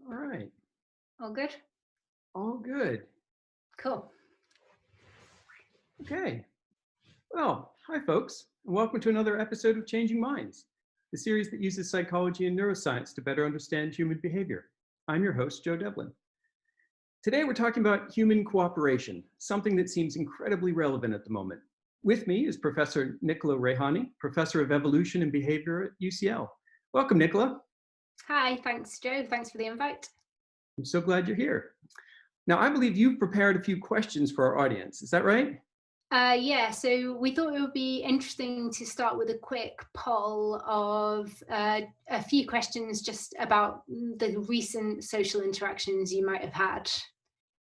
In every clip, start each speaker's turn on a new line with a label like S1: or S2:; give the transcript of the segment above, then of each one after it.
S1: All right.
S2: All good?
S1: All good.
S2: Cool.
S1: Okay. Well, hi, folks, and welcome to another episode of Changing Minds, the series that uses psychology and neuroscience to better understand human behavior. I'm your host, Joe Devlin. Today, we're talking about human cooperation, something that seems incredibly relevant at the moment. With me is Professor Nichola Raihani, Professor of Evolution and Behavior at UCL. Welcome, Nichola.
S2: Hi, thanks, Joe. Thanks for the invite.
S1: I'm so glad you're here. Now, I believe you've prepared a few questions for our audience. Is that right?
S2: Yeah, so we thought it would be interesting to start with a quick poll of a few questions just about the recent social interactions you might have had.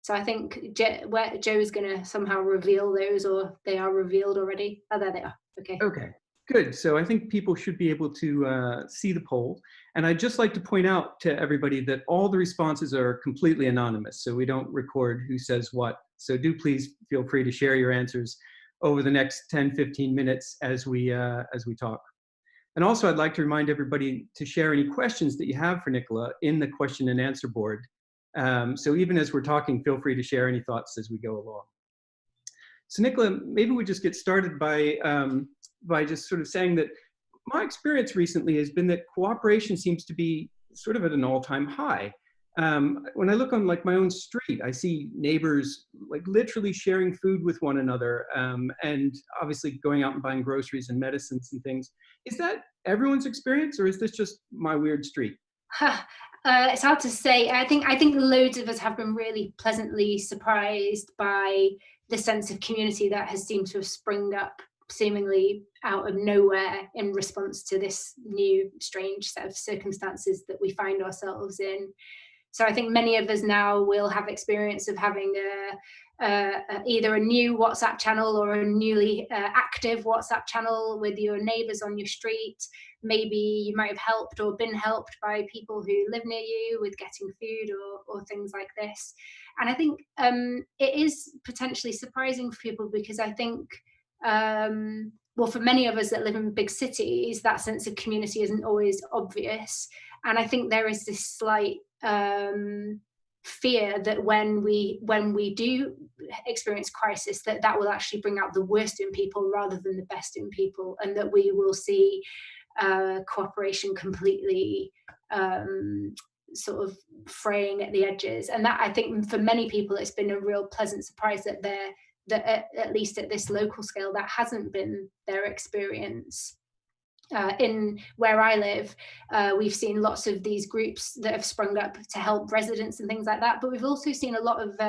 S2: So I think Joe is going to somehow reveal those, or they are revealed already. Oh, there they are. Okay.
S1: Okay, good. So I think people should be able to see the poll. And I'd just like to point out to everybody that all the responses are completely anonymous, so we don't record who says what. So do please feel free to share your answers over the next 10, 15 minutes as we talk. And also, I'd like to remind everybody to share any questions that you have for Nichola in the question and answer board. So even as we're talking, feel free to share any thoughts as we go along. So Nichola, maybe we just get started by just sort of saying that my experience recently has been that cooperation seems to be sort of at an all-time high. When I look on like my own street, I see neighbors like literally sharing food with one another, and obviously going out and buying groceries and medicines and things. Is that everyone's experience, or is this just my weird street?
S2: It's hard to say. I think loads of us have been really pleasantly surprised by the sense of community that has seemed to have sprung up seemingly out of nowhere in response to this new strange set of circumstances that we find ourselves in. So I think many of us now will have experience of having either a new WhatsApp channel or a newly active WhatsApp channel with your neighbors on your street. Maybe you might have helped or been helped by people who live near you with getting food or things like this. And I think it is potentially surprising for people because I think, well, for many of us that live in big cities, that sense of community isn't always obvious. And I think there is this slight fear that when we do experience crisis, that will actually bring out the worst in people rather than the best in people, and that we will see cooperation completely sort of fraying at the edges. And that, I think, for many people, it's been a real pleasant surprise that at least at this local scale, that hasn't been their experience. In where I live, we've seen lots of these groups that have sprung up to help residents and things like that. But we've also seen a lot of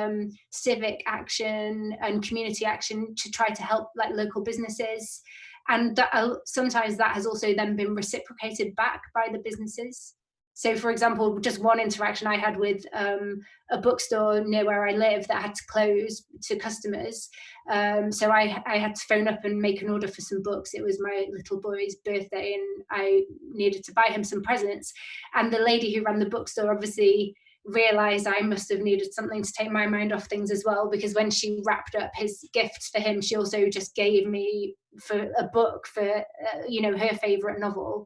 S2: civic action and community action to try to help like local businesses. And sometimes that has also then been reciprocated back by the businesses. So, for example, just one interaction I had with a bookstore near where I live that had to close to customers. So I had to phone up and make an order for some books. It was my little boy's birthday and I needed to buy him some presents. And the lady who ran the bookstore obviously realized I must have needed something to take my mind off things as well, because when she wrapped up his gift for him, she also just gave me for a book for her favorite novel.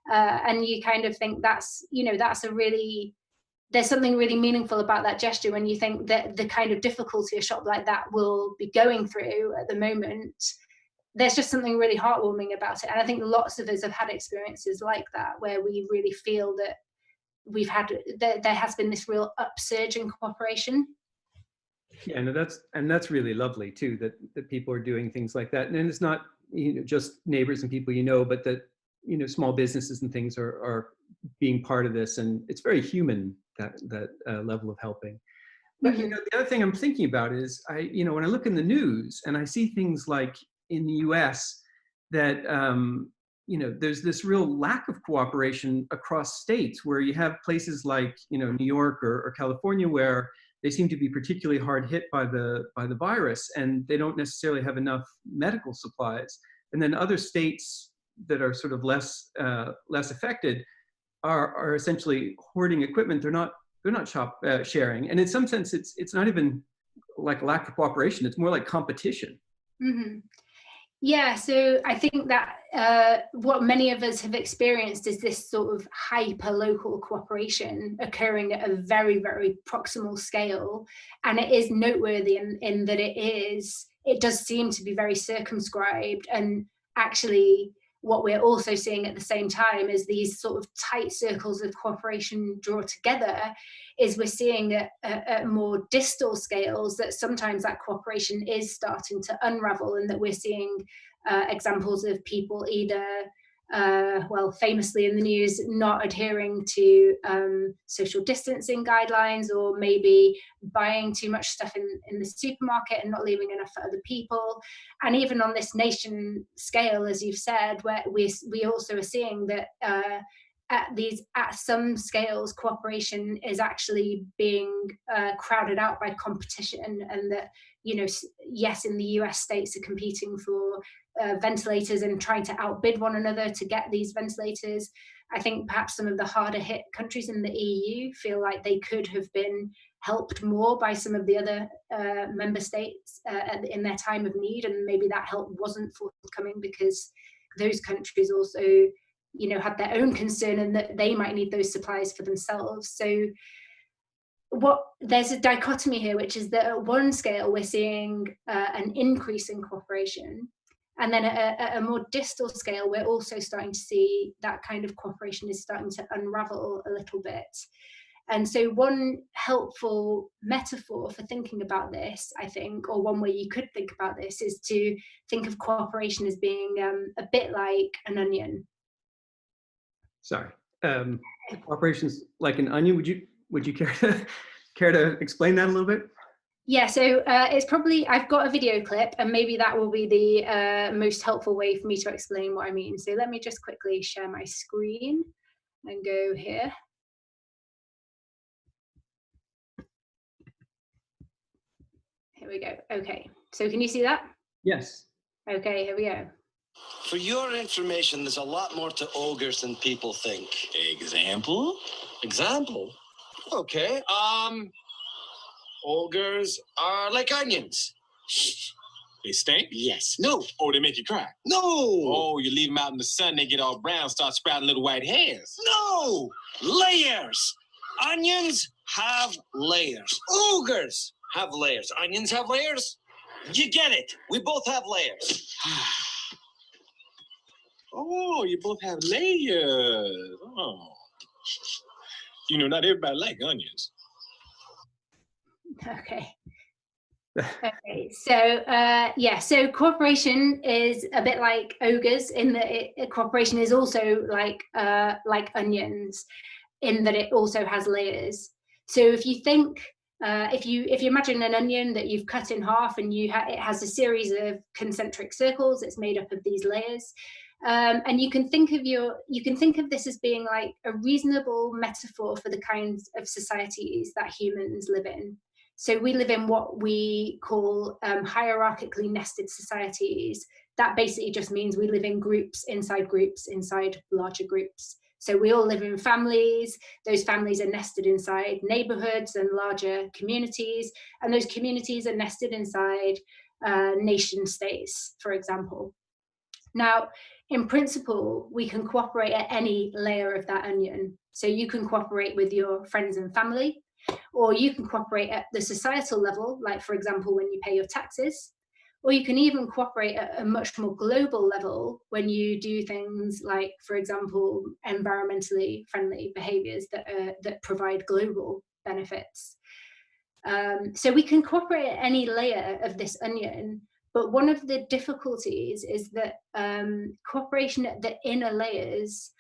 S2: And you kind of think that's a really, there's something really meaningful about that gesture when you think that the kind of difficulty a shop like that will be going through at the moment. There's just something really heartwarming about it. And I think lots of us have had experiences like that where we really feel that there has been this real upsurge in cooperation.
S1: Yeah, no, that's really lovely too, that people are doing things like that. And it's not just neighbors and people but that small businesses and things are being part of this, and it's very human, that level of helping. But
S2: Mm-hmm.
S1: the other thing I'm thinking about is when I look in the news and I see things like in the US that there's this real lack of cooperation across states, where you have places like New York or California where they seem to be particularly hard hit by the virus, and they don't necessarily have enough medical supplies. And then other states that are sort of less affected are essentially hoarding equipment. They're not sharing, and in some sense, it's not even like lack of cooperation. It's more like competition.
S2: Mm-hmm. Yeah, so I think that what many of us have experienced is this sort of hyper-local cooperation occurring at a very, very proximal scale. And it is noteworthy in that it does seem to be very circumscribed. And actually, what we're also seeing at the same time is these sort of tight circles of cooperation draw together, is we're seeing at more distal scales that sometimes that cooperation is starting to unravel, and that we're seeing examples of people either, well, famously in the news, not adhering to social distancing guidelines, or maybe buying too much stuff in the supermarket and not leaving enough for other people. And even on this nation scale, as you've said, where we also are seeing that at some scales, cooperation is actually being crowded out by competition, and that, you know, yes, in the US, states are competing for ventilators and trying to outbid one another to get these ventilators. I think perhaps some of the harder hit countries in the EU feel like they could have been helped more by some of the other member states in their time of need, and maybe that help wasn't forthcoming because those countries also, you know, had their own concern and that they might need those supplies for themselves. So there's a dichotomy here, which is that at one scale we're seeing an increase in cooperation, and then at a more distal scale we're also starting to see that kind of cooperation is starting to unravel a little bit. And so one helpful metaphor for thinking about this, I think, or one way you could think about this, is to think of cooperation as being a bit like an onion.
S1: Sorry. Corporations like an onion. Would you care to explain that a little bit?
S2: Yeah, so it's probably, I've got a video clip, and maybe that will be the most helpful way for me to explain what I mean. So let me just quickly share my screen and go here. Here we go. Okay, so can you see that?
S1: Yes.
S2: Okay, here we go.
S3: For your information, there's a lot more to ogres than people think.
S4: Example?
S3: Example? Okay, ogres are like onions.
S4: They stink?
S3: Yes. No.
S4: Oh, they make you cry?
S3: No.
S4: Oh, you leave them out in the sun, they get all brown, start sprouting little white hairs.
S3: No. Layers. Onions have layers. Ogres have layers. Onions have layers. You get it. We both have layers.
S4: Oh, you both have layers. Oh. You know, not everybody like onions.
S2: Okay. Okay, so yeah, so cooperation is a bit like ogres in that cooperation is also like onions, in that it also has layers. So if you think, if you imagine an onion that you've cut in half, and it has a series of concentric circles, it's made up of these layers. And you can think of this as being like a reasonable metaphor for the kinds of societies that humans live in. So we live in what we call hierarchically nested societies. That basically just means we live in groups inside larger groups. So we all live in families. Those families are nested inside neighborhoods and larger communities, and those communities are nested inside nation states, for example. Now, in principle, we can cooperate at any layer of that onion. So you can cooperate with your friends and family, or you can cooperate at the societal level, like, for example, when you pay your taxes, or you can even cooperate at a much more global level when you do things like, for example, environmentally friendly behaviors that provide global benefits. So we can cooperate at any layer of this onion, but one of the difficulties is that cooperation at the inner layers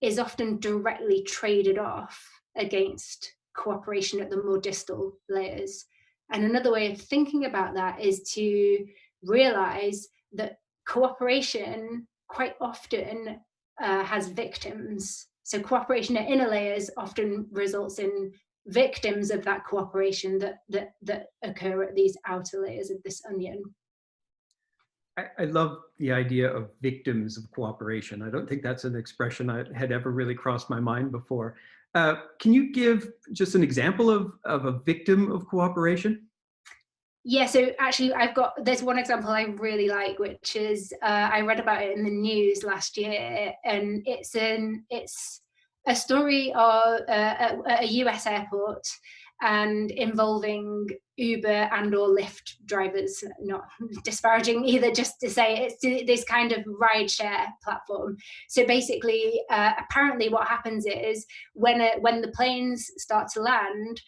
S2: is often directly traded off against cooperation at the more distal layers. And another way of thinking about that is to realize that cooperation quite often has victims. So cooperation at inner layers often results in victims of that cooperation that occur at these outer layers of this onion.
S1: I love the idea of victims of cooperation. I don't think that's an expression that had ever really crossed my mind before. Can you give just an example of a victim of cooperation?
S2: Yeah, so actually there's one example I really like, which is I read about it in the news last year, and it's a story of a US airport, and involving Uber and or Lyft drivers, not disparaging either, just to say it's this kind of rideshare platform. So basically, apparently what happens is when the planes start to land,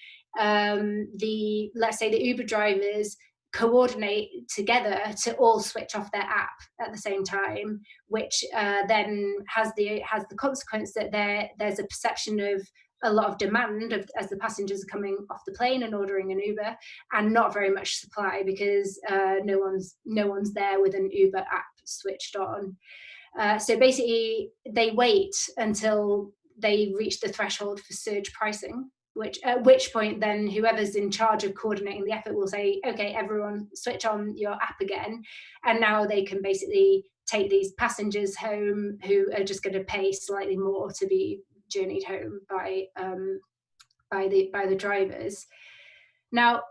S2: let's say the Uber drivers coordinate together to all switch off their app at the same time, which then has the consequence that there's a perception of a lot of demand as the passengers are coming off the plane and ordering an Uber, and not very much supply, because no one's there with an Uber app switched on. So basically, they wait until they reach the threshold for surge pricing, at which point then whoever's in charge of coordinating the effort will say, okay, everyone switch on your app again. And now they can basically take these passengers home who are just going to pay slightly more to be journeyed home by the drivers. Now,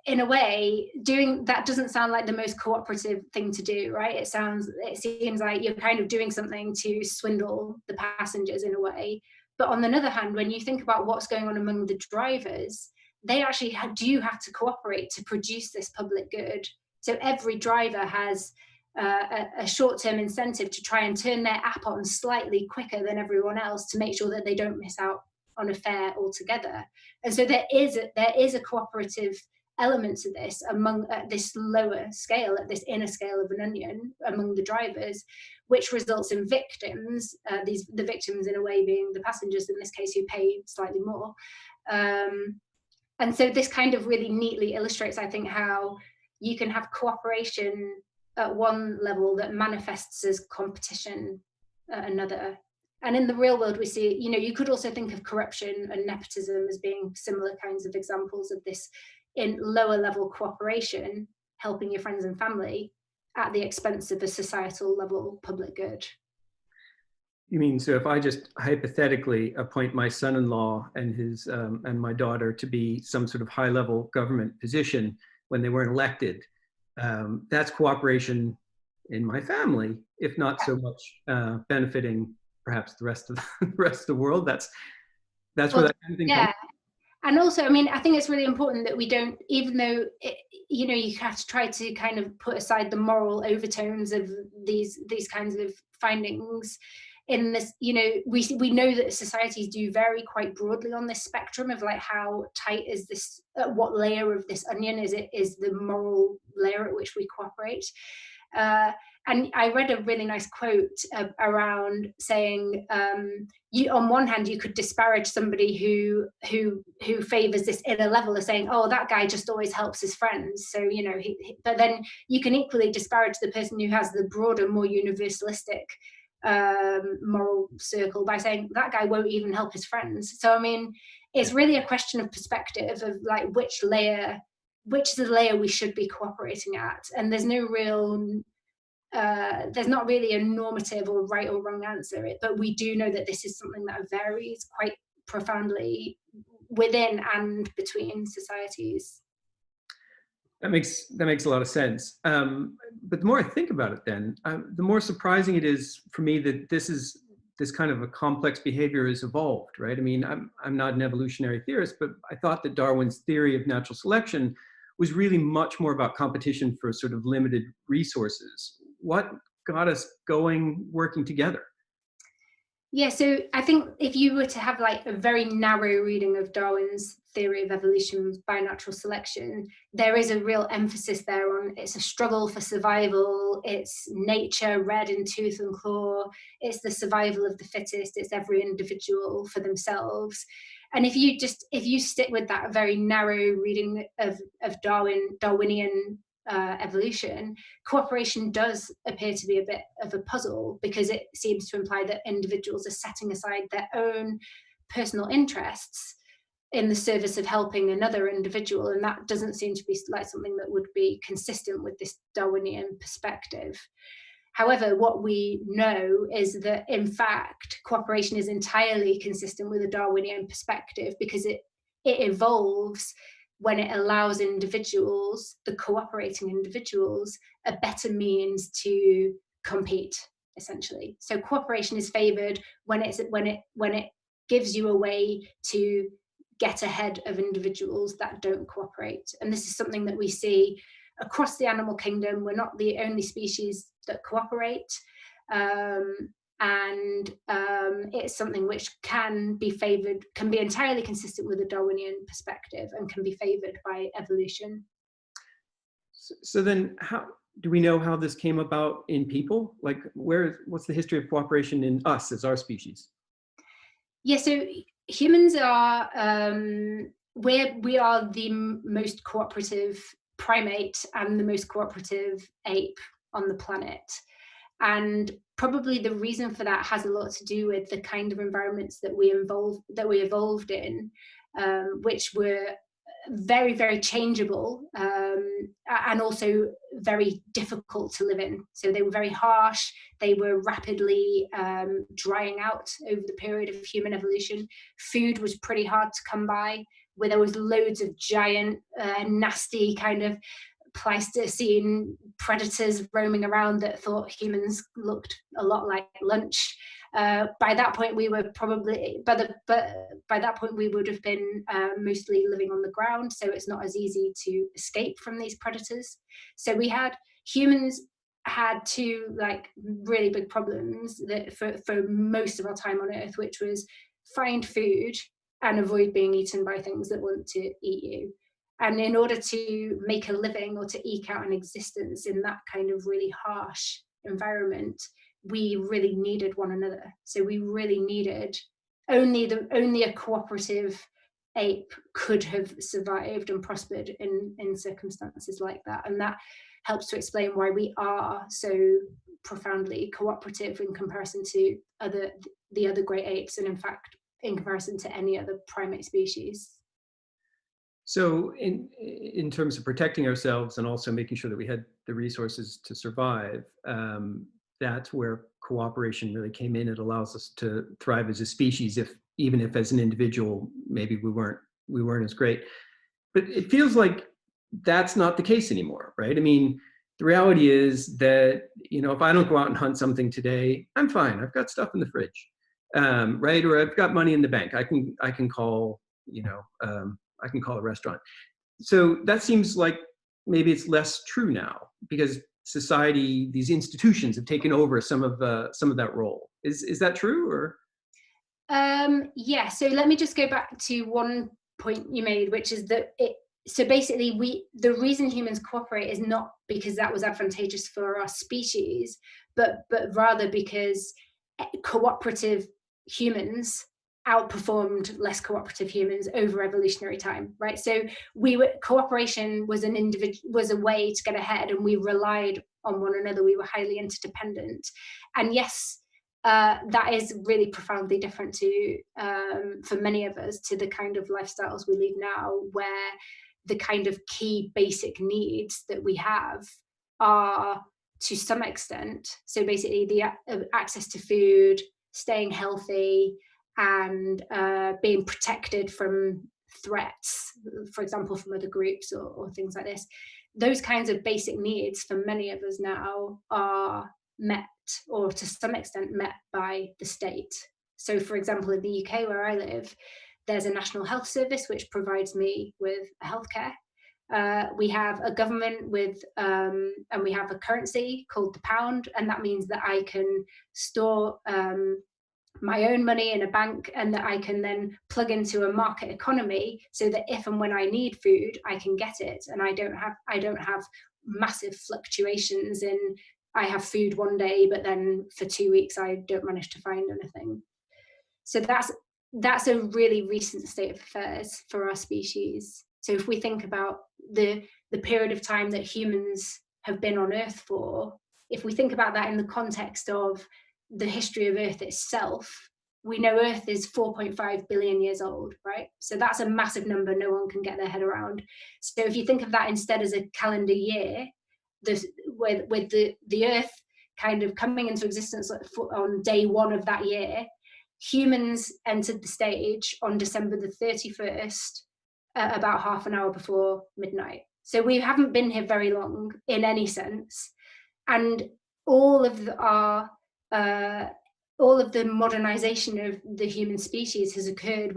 S2: in a way, doing that doesn't sound like the most cooperative thing to do, right? It seems like you're kind of doing something to swindle the passengers in a way. But on the other hand, when you think about what's going on among the drivers, they actually do have to cooperate to produce this public good. So every driver has a short-term incentive to try and turn their app on slightly quicker than everyone else to make sure that they don't miss out on a fare altogether. And so there is a cooperative element to this at this lower scale, at this inner scale of an onion among the drivers, which results in victims, the victims in a way being the passengers in this case, who pay slightly more. And so this kind of really neatly illustrates, I think, how you can have cooperation at one level that manifests as competition at another. And in the real world, we see, you could also think of corruption and nepotism as being similar kinds of examples of this, in lower level cooperation, helping your friends and family at the expense of a societal level public good.
S1: You mean, so if I just hypothetically appoint my son-in-law and his and my daughter to be some sort of high-level government position when they weren't elected, that's cooperation in my family, if not so much benefiting perhaps the rest of the world. That's where that kind of thing comes.
S2: And also, I mean, I think it's really important that we don't, even though you have to try to kind of put aside the moral overtones of these kinds of findings. In this, we know that societies do vary quite broadly on this spectrum of like how tight is this, what layer of this onion is the moral layer at which we cooperate. And I read a really nice quote around saying, on one hand, you could disparage somebody who favors this inner level of saying, oh, that guy just always helps his friends. So, but then you can equally disparage the person who has the broader, more universalistic moral circle by saying that guy won't even help his friends. So, I mean, it's really a question of perspective of like which is the layer we should be cooperating at. And there's no real there's not really a normative or right or wrong answer, but we do know that this is something that varies quite profoundly within and between societies.
S1: That makes a lot of sense. But the more I think about it then, the more surprising it is for me that this kind of a complex behavior has evolved, right? I mean, I'm not an evolutionary theorist, but I thought that Darwin's theory of natural selection was really much more about competition for sort of limited resources. What got us working together?
S2: Yeah, so I think if you were to have like a very narrow reading of Darwin's theory of evolution by natural selection, there is a real emphasis there on it's a struggle for survival, it's nature red in tooth and claw, it's the survival of the fittest, it's every individual for themselves. And if you stick with that very narrow reading of Darwinian evolution, cooperation does appear to be a bit of a puzzle, because it seems to imply that individuals are setting aside their own personal interests in the service of helping another individual, and that doesn't seem to be like something that would be consistent with this Darwinian perspective. However, what we know is that in fact cooperation is entirely consistent with a Darwinian perspective, because it evolves when it allows individuals, the cooperating individuals, a better means to compete, essentially. So cooperation is favored when it gives you a way to get ahead of individuals that don't cooperate. And this is something that we see across the animal kingdom. We're not the only species that cooperate. It's something which can be favored, can be entirely consistent with a Darwinian perspective, and can be favored by evolution.
S1: So then how do we know how this came about in people? Like, what's the history of cooperation in us as our species?
S2: Yeah, so humans are, we are the most cooperative primate and the most cooperative ape on the planet. And probably the reason for that has a lot to do with the kind of environments that we evolved in, which were very, very changeable, and also very difficult to live in. So they were very harsh. They were rapidly drying out over the period of human evolution. Food was pretty hard to come by, where there was loads of giant, nasty kind of Pleistocene predators roaming around that thought humans looked a lot like lunch. By that point, we were probably, by that point we would have been mostly living on the ground, so it's not as easy to escape from these predators. So humans had two like really big problems that for most of our time on Earth, which was find food and avoid being eaten by things that want to eat you. And in order to make a living or to eke out an existence in that kind of really harsh environment, we really needed one another. So we really needed, only a cooperative ape could have survived and prospered in circumstances like that. And that helps to explain why we are so profoundly cooperative in comparison to the other great apes, and in fact, in comparison to any other primate species.
S1: So in terms of protecting ourselves and also making sure that we had the resources to survive, that's where cooperation really came in. It allows us to thrive as a species, even if as an individual, maybe we weren't as great. But it feels like that's not the case anymore, right? I mean, the reality is that, if I don't go out and hunt something today, I'm fine. I've got stuff in the fridge, right? Or I've got money in the bank. I can call, I can call a restaurant. So that seems like maybe it's less true now, because society, these institutions have taken over some of that role. Is that true, or?
S2: Yeah. So let me just go back to one point you made, which is that so basically the reason humans cooperate is not because that was advantageous for our species, but rather because cooperative humans outperformed less cooperative humans over evolutionary time, right? So cooperation was was a way to get ahead, and we relied on one another. We were highly interdependent, and yes, that is really profoundly different to, for many of us, to the kind of lifestyles we live now, where the kind of key basic needs that we have are, to some extent, so basically the access to food, staying healthy, and being protected from threats, for example, from other groups or things like this. Those kinds of basic needs for many of us now are met, or to some extent met, by the state. So for example, in the UK where I live, there's a National Health Service which provides me with healthcare. We have a government and we have a currency called the pound, and that means that I can store my own money in a bank, and that I can then plug into a market economy, so that if and when I need food, I can get it, and I don't have massive fluctuations in, I have food one day, but then for 2 weeks I don't manage to find anything. So that's a really recent state of affairs for our species. So if we think about the period of time that humans have been on Earth for, if we think about that in the context of the history of Earth itself, we know Earth is 4.5 billion years old, right? So that's a massive number no one can get their head around. So if you think of that instead as a calendar year, with the Earth kind of coming into existence on day one of that year, humans entered the stage on December the 31st, about half an hour before midnight. So we haven't been here very long in any sense. And all of the modernization of the human species has occurred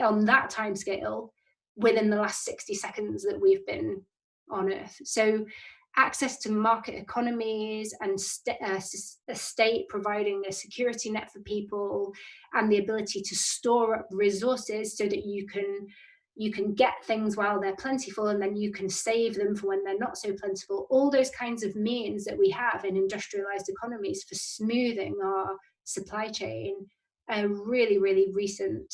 S2: on that timescale within the last 60 seconds that we've been on Earth. So access to market economies and a state providing a security net for people, and the ability to store up resources so that you can get things while they're plentiful, and then you can save them for when they're not so plentiful. All those kinds of means that we have in industrialized economies for smoothing our supply chain are really, really recent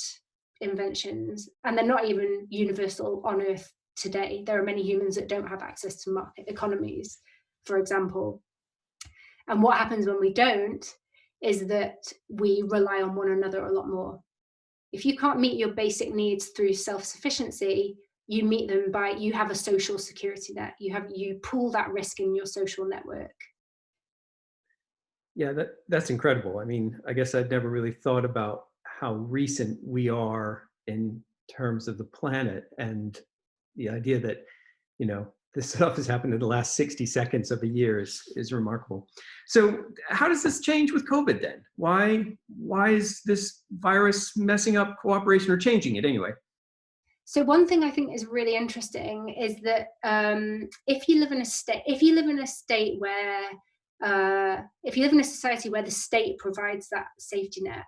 S2: inventions, and they're not even universal on Earth today. There are many humans that don't have access to market economies, for example. And what happens when we don't is that we rely on one another a lot more. If you can't meet your basic needs through self-sufficiency, you meet them by, you have a social security net. You pool that risk in your social network.
S1: Yeah, that's incredible. I mean, I guess I'd never really thought about how recent we are in terms of the planet, and the idea that, you know, this stuff has happened in the last 60 seconds of a year is remarkable. So how does this change with COVID then? Why is this virus messing up cooperation, or changing it anyway?
S2: So one thing I think is really interesting is that if you live in a society where the state provides that safety net,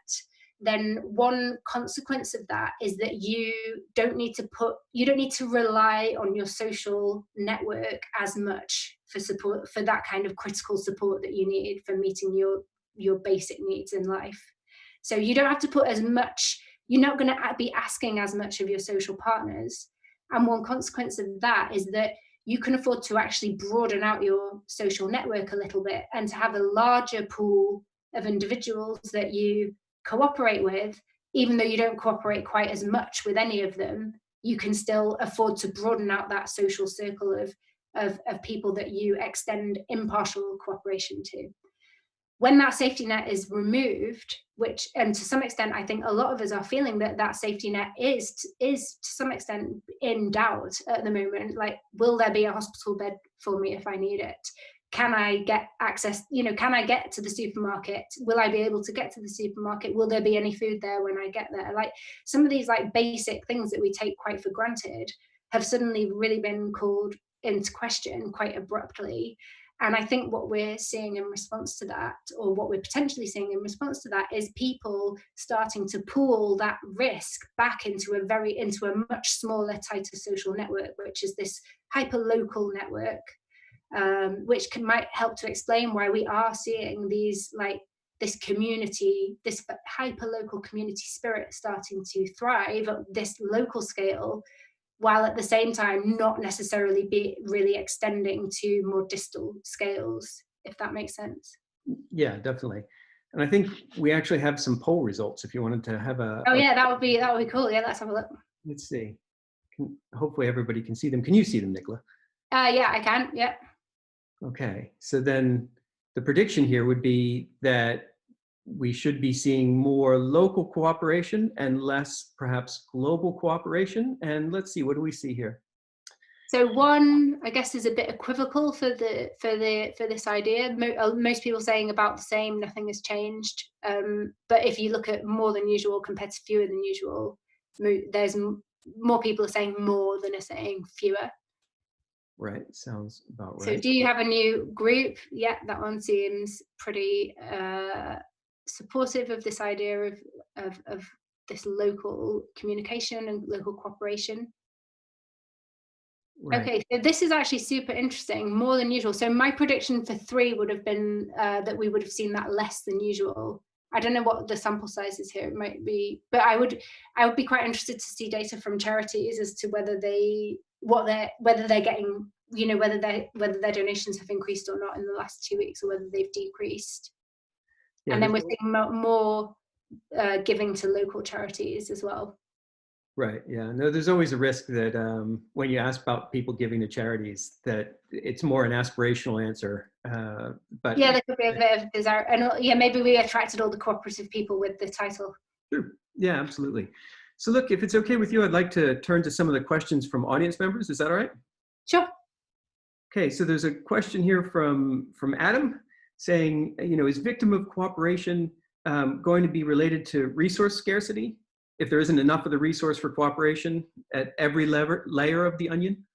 S2: then one consequence of that is that you don't need to rely on your social network as much for support, for that kind of critical support that you need for meeting your basic needs in life. So you don't have to put as much, you're not going to be asking as much of your social partners. And one consequence of that is that you can afford to actually broaden out your social network a little bit, and to have a larger pool of individuals that you cooperate with. Even though you don't cooperate quite as much with any of them, you can still afford to broaden out that social circle of people that you extend impartial cooperation to. When that safety net is removed, which, and to some extent, I think a lot of us are feeling that safety net is to some extent in doubt at the moment. Like, will there be a hospital bed for me if I need it? Can I get access, can I get to the supermarket? Will I be able to get to the supermarket? Will there be any food there when I get there? Like, some of these like basic things that we take quite for granted have suddenly really been called into question quite abruptly. And I think what we're seeing in response to that, or what we're potentially seeing in response to that, is people starting to pool that risk back into a much smaller, tighter social network, which is this hyper-local network. Which might help to explain why we are seeing this hyper-local community spirit starting to thrive at this local scale, while at the same time not necessarily be really extending to more distal scales, if that makes sense.
S1: Yeah, definitely. And I think we actually have some poll results if you wanted to have
S2: yeah, that would be cool. Yeah, let's have a look.
S1: Let's see. Hopefully everybody can see them. Can you see them, Nichola?
S2: Yeah, I can. Yeah.
S1: Okay, so then the prediction here would be that we should be seeing more local cooperation and less perhaps global cooperation. And let's see, what do we see here?
S2: So one, I guess, is a bit equivocal for this idea. Most people saying about the same, nothing has changed. But if you look at more than usual compared to fewer than usual, there's more people are saying more than are saying fewer.
S1: Right, sounds about right.
S2: So do you have a new group? Yeah, that one seems pretty supportive of this idea of this local communication and local cooperation. Right. Okay, so this is actually super interesting, more than usual. So my prediction for 3 would have been that we would have seen that less than usual. I don't know what the sample size is here. It might be, but I would be quite interested to see data from charities as to whether they're getting, whether their donations have increased or not in the last 2 weeks, or whether they've decreased. Yeah, and then we're seeing more giving to local charities as well.
S1: Right. Yeah. No, there's always a risk that when you ask about people giving to charities, that it's more an aspirational answer. But
S2: yeah, there could be a bit of desire, and yeah, maybe we attracted all the cooperative people with the title.
S1: Sure. Yeah, absolutely. So look, if it's okay with you, I'd like to turn to some of the questions from audience members. Is that all right?
S2: Sure.
S1: Okay, so there's a question here from Adam saying, is victim of cooperation going to be related to resource scarcity if there isn't enough of the resource for cooperation at every layer of the onion?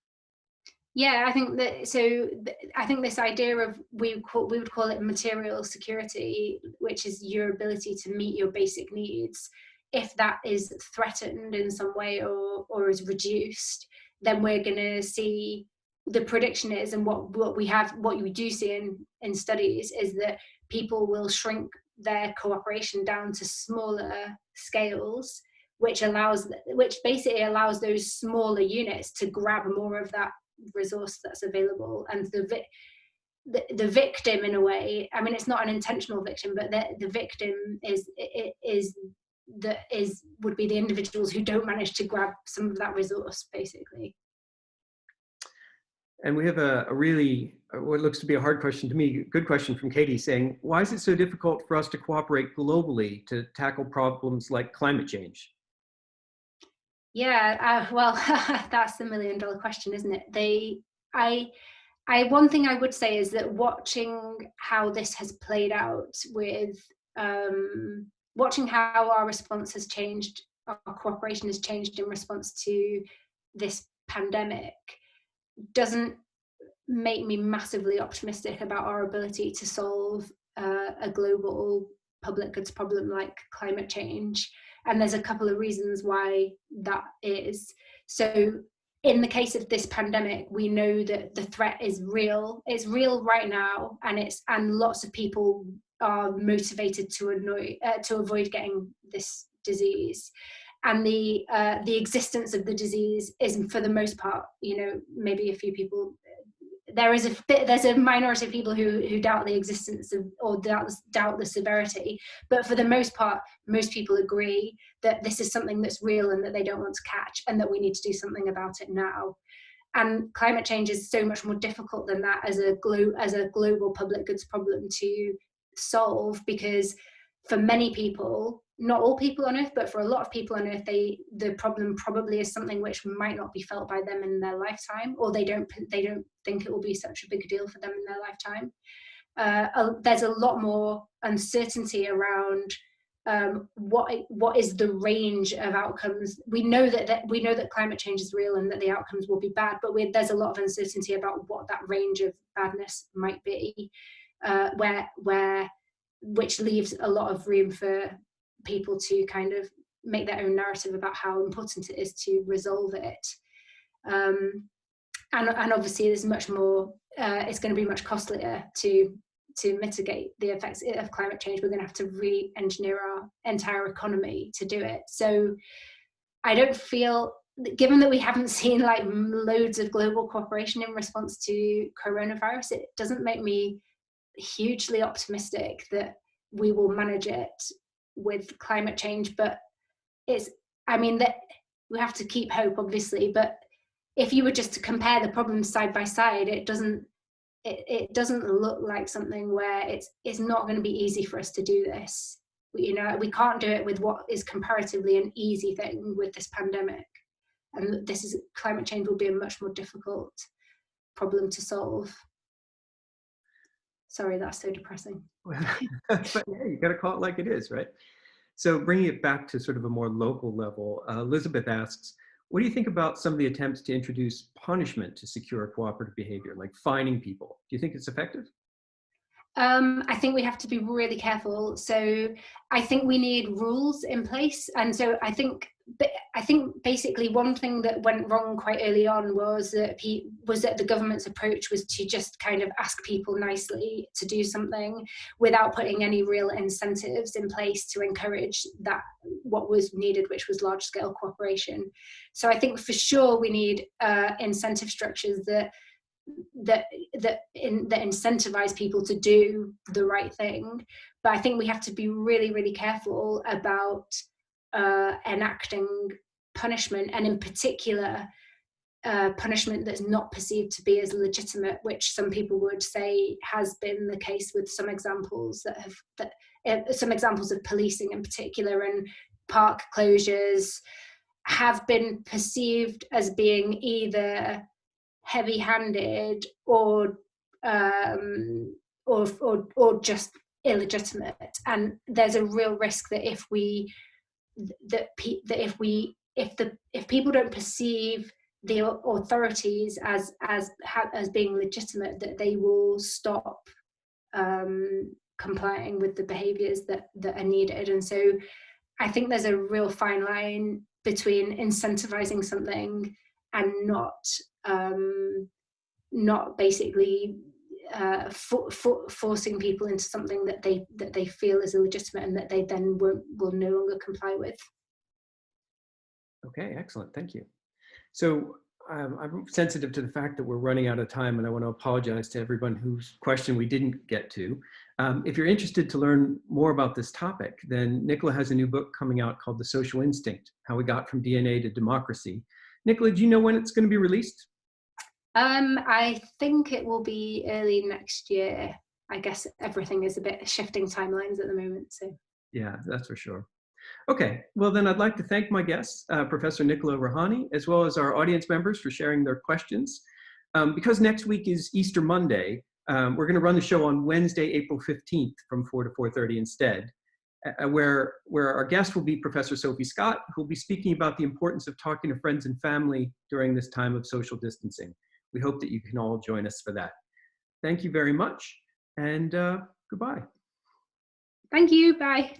S2: Yeah, I think that, I think this idea of, we would call it material security, which is your ability to meet your basic needs. If that is threatened in some way or is reduced, then we're going to see, the prediction is, and what we do see in studies, is that people will shrink their cooperation down to smaller scales, which basically allows those smaller units to grab more of that resource that's available. And the victim, in a way, I mean, it's not an intentional victim, but the victim would be the individuals who don't manage to grab some of that resource, basically.
S1: And we have a really, what looks to be a hard question to me, good question from Katie, saying, why is it so difficult for us to cooperate globally to tackle problems like climate change?
S2: Yeah, well, that's the $1 million question, isn't it? One thing I would say is that watching how this has played out with, watching how our response has changed, our cooperation has changed in response to this pandemic, doesn't make me massively optimistic about our ability to solve a global public goods problem like climate change. And there's a couple of reasons why that is. So in the case of this pandemic, we know that the threat is real. It's real right now, and lots of people are motivated to avoid getting this disease. And the existence of the disease is, for the most part, maybe a few people, there's a minority of people who doubt the existence of, or doubt the severity, but for the most part, most people agree that this is something that's real and that they don't want to catch, and that we need to do something about it now. And climate change is so much more difficult than that as a global public goods problem to solve, because for many people, not all people on Earth, but for a lot of people on Earth, the problem probably is something which might not be felt by them in their lifetime, or they don't think it will be such a big deal for them in their lifetime. There's a lot more uncertainty around what is the range of outcomes. We know that climate change is real and that the outcomes will be bad, but there's a lot of uncertainty about what that range of badness might be, which leaves a lot of room for people to kind of make their own narrative about how important it is to resolve it. And obviously there's much more, it's going to be much costlier to mitigate the effects of climate change. We're going to have to re-engineer our entire economy to do it. So I don't feel, given that we haven't seen like loads of global cooperation in response to coronavirus, it doesn't make me hugely optimistic that we will manage it with climate change. But that we have to keep hope, obviously, but if you were just to compare the problems side by side, it doesn't look like something where it's not going to be easy for us to do this. We can't do it with what is comparatively an easy thing with this pandemic, and climate change will be a much more difficult problem to solve. Sorry, that's so depressing.
S1: But yeah, you got to call it like it is, right? So bringing it back to sort of a more local level, Elizabeth asks, what do you think about some of the attempts to introduce punishment to secure cooperative behavior, like fining people? Do you think it's effective?
S2: I think we have to be really careful. So I think we need rules in place. And so I think basically one thing that went wrong quite early on was that the government's approach was to just kind of ask people nicely to do something without putting any real incentives in place to encourage that what was needed, which was large scale cooperation. So I think for sure we need incentive structures that incentivize people to do the right thing. But I think we have to be really, really careful about enacting punishment, and in particular punishment that's not perceived to be as legitimate, which some people would say has been the case with some examples some examples of policing in particular, and park closures, have been perceived as being either heavy-handed or just illegitimate. And there's a real risk that if people don't perceive the authorities as being legitimate, that they will stop complying with the behaviors that are needed. And so I think there's a real fine line between incentivizing something and not basically forcing people into something that they feel is illegitimate and that they then will no longer comply with.
S1: Okay, excellent, thank you. So I'm sensitive to the fact that we're running out of time, and I want to apologize to everyone whose question we didn't get to. If you're interested to learn more about this topic, then Nichola has a new book coming out called The Social Instinct: How We Got from DNA to Democracy. Nichola, do you know when it's going to be released?
S2: I think it will be early next year. I guess everything is a bit shifting timelines at the moment. So
S1: yeah, that's for sure. Okay, well then I'd like to thank my guests, Professor Nichola Raihani, as well as our audience members for sharing their questions. Because next week is Easter Monday, we're going to run the show on Wednesday, April 15th from 4 to 4:30 instead, where our guest will be Professor Sophie Scott, who will be speaking about the importance of talking to friends and family during this time of social distancing. We hope that you can all join us for that. Thank you very much, and goodbye.
S2: Thank you, bye.